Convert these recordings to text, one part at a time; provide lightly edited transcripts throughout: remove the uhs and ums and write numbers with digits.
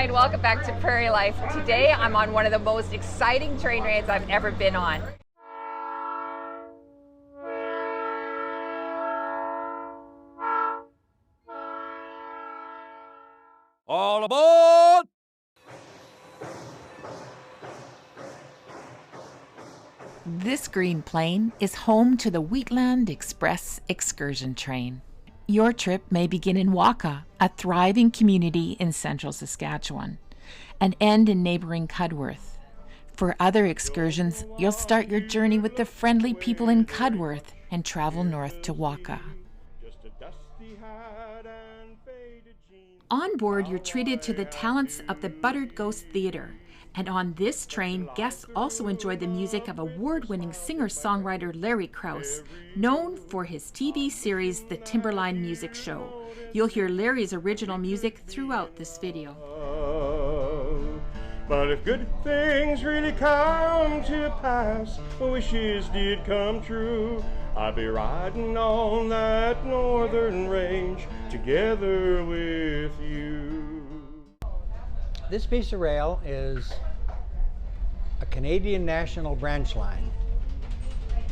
Hi, and welcome back to Prairie Life. Today I'm on one of the most exciting train rides I've ever been on. All aboard! This green plane is home to the Wheatland Express Excursion Train. Your trip may begin in Wakaw, a thriving community in central Saskatchewan, and end in neighboring Cudworth. For other excursions, you'll start your journey with the friendly people in Cudworth and travel north to Wakaw. On board, you're treated to the talents of the Buttered Ghost Theatre. And on this train, guests also enjoy the music of award-winning singer-songwriter Larry Krause, known for his TV series The Timberline Music Show. You'll hear Larry's original music throughout this video. But if good things really come to pass, wishes did come true, I'd be riding on that northern range together with you. This piece of rail is a Canadian National branch line.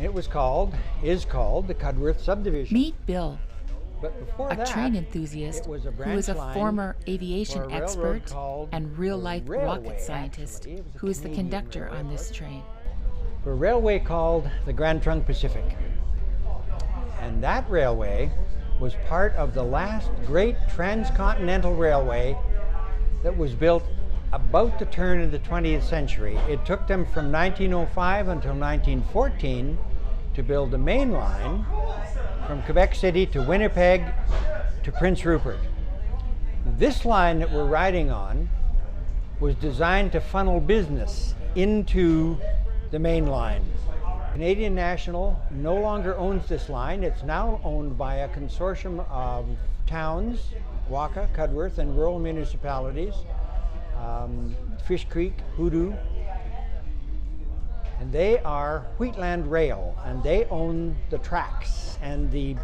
It is called the Cudworth subdivision. Meet Bill, But before a train enthusiast who is a former aviation expert and real-life rocket scientist who is the conductor on this train. For a railway called the Grand Trunk Pacific. And that railway was part of the last great transcontinental railway that was built about the turn of the 20th century. It took them from 1905 until 1914 to build the main line from Quebec City to Winnipeg to Prince Rupert. This line that we're riding on was designed to funnel business into the main line. Canadian National no longer owns this line. It's now owned by a consortium of towns, Wakaw, Cudworth, and rural municipalities, Fish Creek, Hoodoo, and they are Wheatland Rail, and they own the tracks and the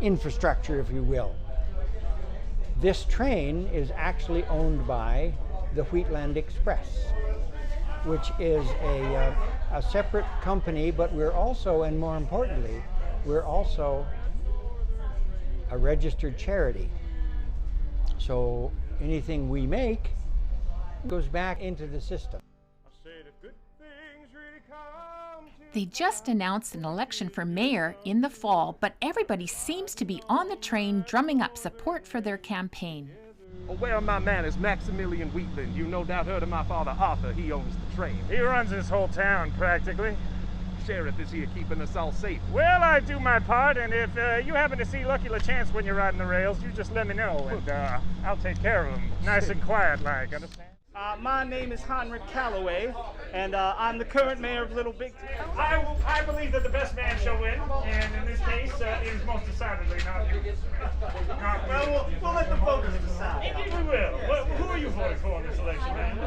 infrastructure, if you will. This train is actually owned by the Wheatland Express, which is a separate company, but we're also, and more importantly, we're also a registered charity. So anything we make goes back into the system. They just announced an election for mayor in the fall, but everybody seems to be on the train drumming up support for their campaign. Well, my man is Maximilian Wheatland. You no doubt heard of my father Arthur. He owns the train. He runs this whole town, practically. Sheriff is here keeping us all safe. Well, I do my part, and if you happen to see Lucky LaChance when you're riding the rails, you just let me know, and I'll take care of him. Nice and quiet, like, understand? My name is Heinrich Calloway, and I'm the current mayor of Little Big Town. I believe that the best man shall win, and in this case, it is most decidedly not you. Well, we'll let the voters decide. Indeed we will. Who are you voting for in this election, man?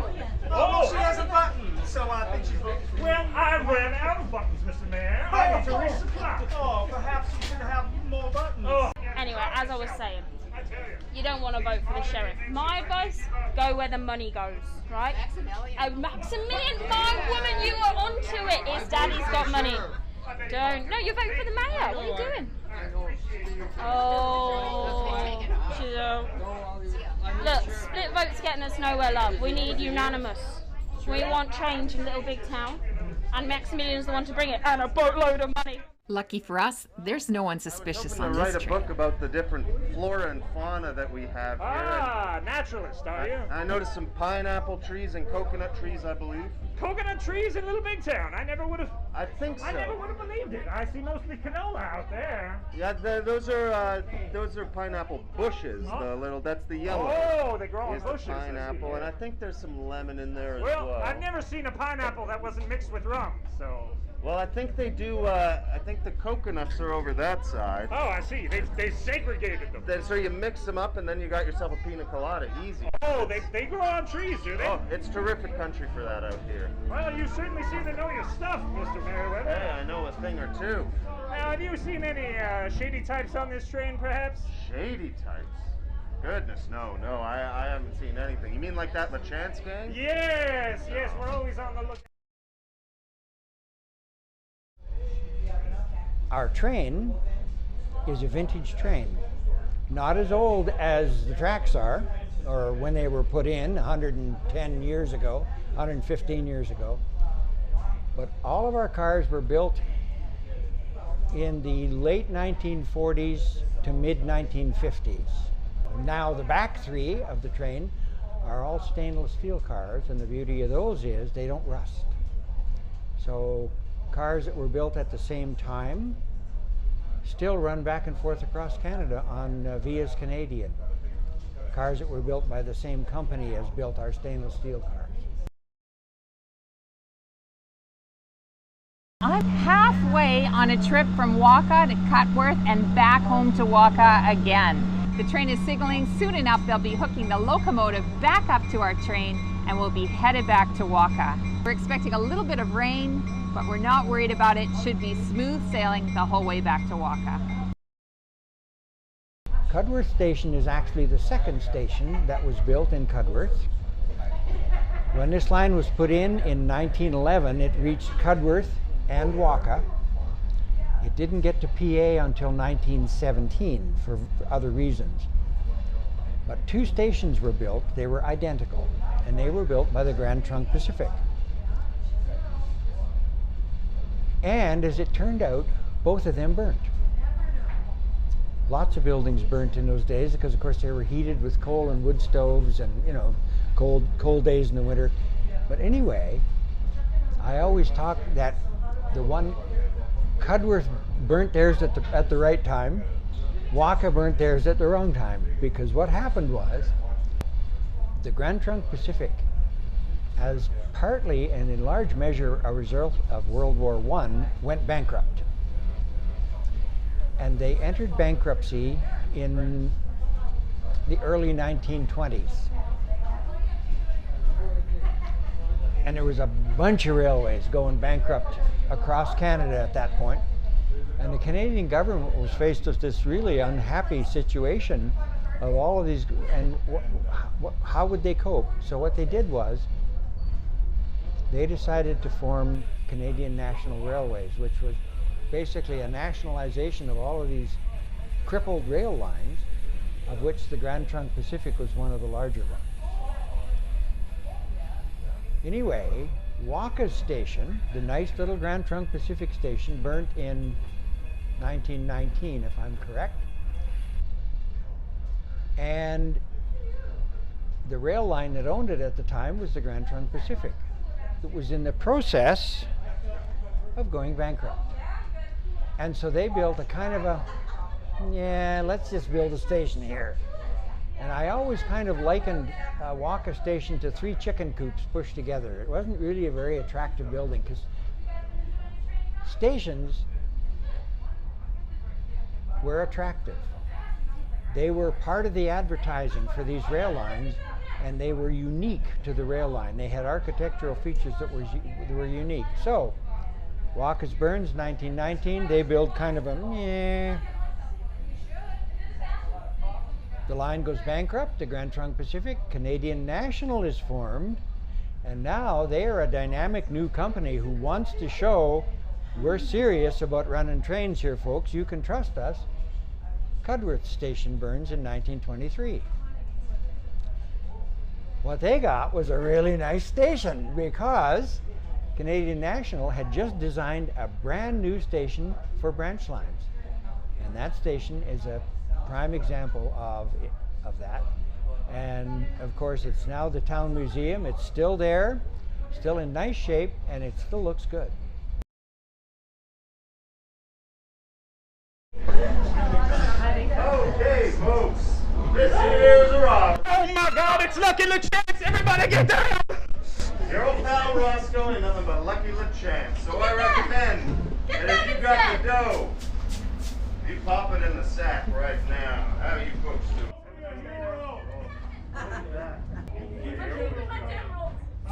Oh, she has a button, so I think she's voting for you. Well, I ran out of buttons, Mr. Mayor. I need to resupply. Oh, perhaps you should have more buttons. Oh. Anyway, as I was saying, you don't want to vote for the sheriff. My advice, go where the money goes, right? Maximilian, my woman, you are onto it. His daddy's got money. No, you're voting for the mayor. What are you doing? Oh, look, split votes getting us nowhere, love. We need unanimous. We want change in Little Big Town, and Maximilian's the one to bring it, and a boatload of money. Lucky for us, there's no one suspicious on I'm this hoping to write a train. book about the different flora and fauna that we have here. Ah, naturalist, are you? I noticed some pineapple trees and coconut trees, I believe. Coconut trees in Little Big Town. I never would have. I think so. I never would have believed it. I see mostly canola out there. Yeah, those are pineapple bushes. The little, that's the yellow. Oh, they grow on is bushes. the pineapple, and I think there's some lemon in there as Well, well. I've never seen a pineapple that wasn't mixed with rum, so. Well, I think they do. I think the coconuts are over that side. Oh, I see. They segregated them. Then, so you mix them up, and then you got yourself a pina colada. Easy. Oh, they grow on trees, do they? Oh, it's terrific country for that out here. Well, you certainly seem to know your stuff, Mr. Merriweather. Hey, I know a thing or two. Now, have you seen any shady types on this train, perhaps? Shady types? Goodness, no, I haven't seen anything. You mean like that LaChance gang? Yes, yes, we're always on the lookout. Our train is a vintage train. Not as old as the tracks are, or when they were put in 110 years ago, 115 years ago. But all of our cars were built in the late 1940s to mid 1950s. Now the back three of the train are all stainless steel cars, and the beauty of those is they don't rust. So cars that were built at the same time still run back and forth across Canada on Via's Canadian. Cars that were built by the same company as built our stainless steel cars. I'm halfway on a trip from Wakaw to Cudworth and back home to Wakaw again. The train is signaling soon enough they'll be hooking the locomotive back up to our train and we'll be headed back to Wakaw. We're expecting a little bit of rain, but we're not worried about it. Should be smooth sailing the whole way back to Wakaw. Cudworth Station is actually the second station that was built in Cudworth. When this line was put in 1911, it reached Cudworth and Wakaw. It didn't get to PA until 1917 for other reasons. But two stations were built. They were identical, and they were built by the Grand Trunk Pacific. And as it turned out, both of them burnt. Lots of buildings burnt in those days because, of course, they were heated with coal and wood stoves and, you know, cold days in the winter. But anyway, I always talk that the one Cudworth burnt theirs at the right time. Wakaw burnt theirs at the wrong time, because what happened was the Grand Trunk Pacific, as partly and in large measure a result of World War I, went bankrupt. And they entered bankruptcy in the early 1920s. And there was a bunch of railways going bankrupt across Canada at that point. And the Canadian government was faced with this really unhappy situation of all of these, and how would they cope? So what they did was, they decided to form Canadian National Railways, which was basically a nationalization of all of these crippled rail lines, of which the Grand Trunk Pacific was one of the larger ones. Anyway, Wakaw Station, the nice little Grand Trunk Pacific station, burnt in 1919, if I'm correct. And the rail line that owned it at the time was the Grand Trunk Pacific. It was in the process of going bankrupt. And so they built a kind of a, yeah, let's just build a station here. And I always kind of likened Wakaw Station to 3 chicken coops pushed together. It wasn't really a very attractive building, because stations were attractive. They were part of the advertising for these rail lines, and they were unique to the rail line. They had architectural features that were unique. So, Wakaw's burns, 1919, they build kind of a meh. The line goes bankrupt, the Grand Trunk Pacific, Canadian National is formed, and now they are a dynamic new company who wants to show we're serious about running trains here, folks. You can trust us. Cudworth Station burns in 1923. What they got was a really nice station, because Canadian National had just designed a brand new station for branch lines. And that station is a prime example of that. And of course, it's now the town museum. It's still there, still in nice shape, and it still looks good. Okay, folks, this here's a rock. Oh my God, it's Lucky LaChance! Everybody get down! Your old pal Roscoe ain't nothing but Lucky LaChance, so I recommend that if you got the dough, you pop it in the sack right now. How you folks do?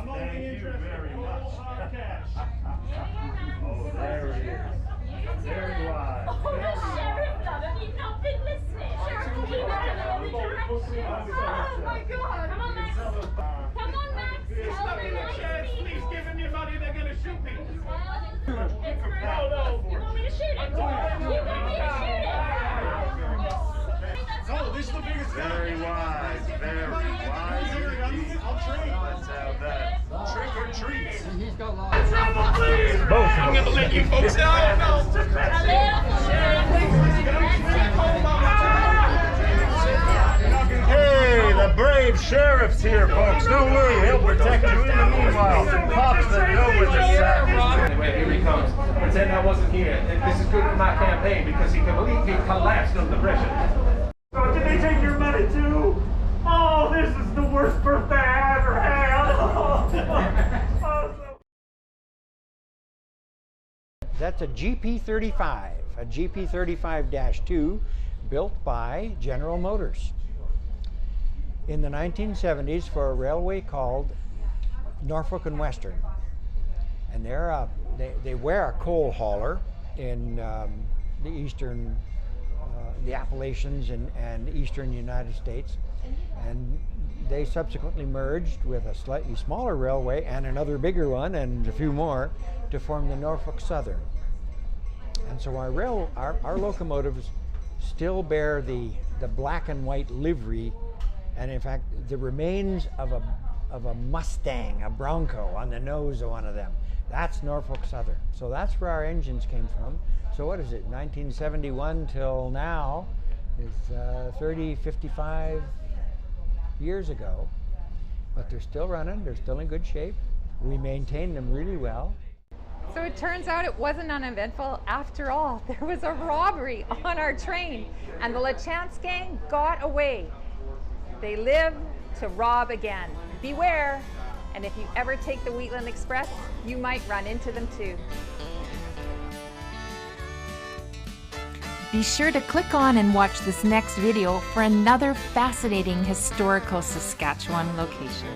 Thank you very much. Oh, there it is. Very wise. Sheriff, have you not been listening? Sheriff, at you folks. Hey, the brave sheriff's here, folks. Don't worry, he'll protect you in the meanwhile. Pops the go with the sack. Anyway, here he comes. Pretend I wasn't here. This is good for my campaign because he completely collapsed under pressure. Oh, did they take your money too? Oh, this is the worst birthday I ever had. That's a GP35, a GP35-2 built by General Motors in the 1970s for a railway called Norfolk and Western. And they wear a coal hauler in the eastern, the Appalachians and eastern United States. And they subsequently merged with a slightly smaller railway and another bigger one and a few more to form the Norfolk Southern. And so our locomotives still bear the black and white livery, and in fact the remains of a Mustang, a Bronco, on the nose of one of them. That's Norfolk Southern. So that's where our engines came from. So what is it, 1971 till now is 55 years ago. But they're still running, they're still in good shape. We maintain them really well. So it turns out it wasn't uneventful after all. There was a robbery on our train and the LaChance gang got away. They live to rob again. Beware, and if you ever take the Wheatland Express, you might run into them too. Be sure to click on and watch this next video for another fascinating historical Saskatchewan location.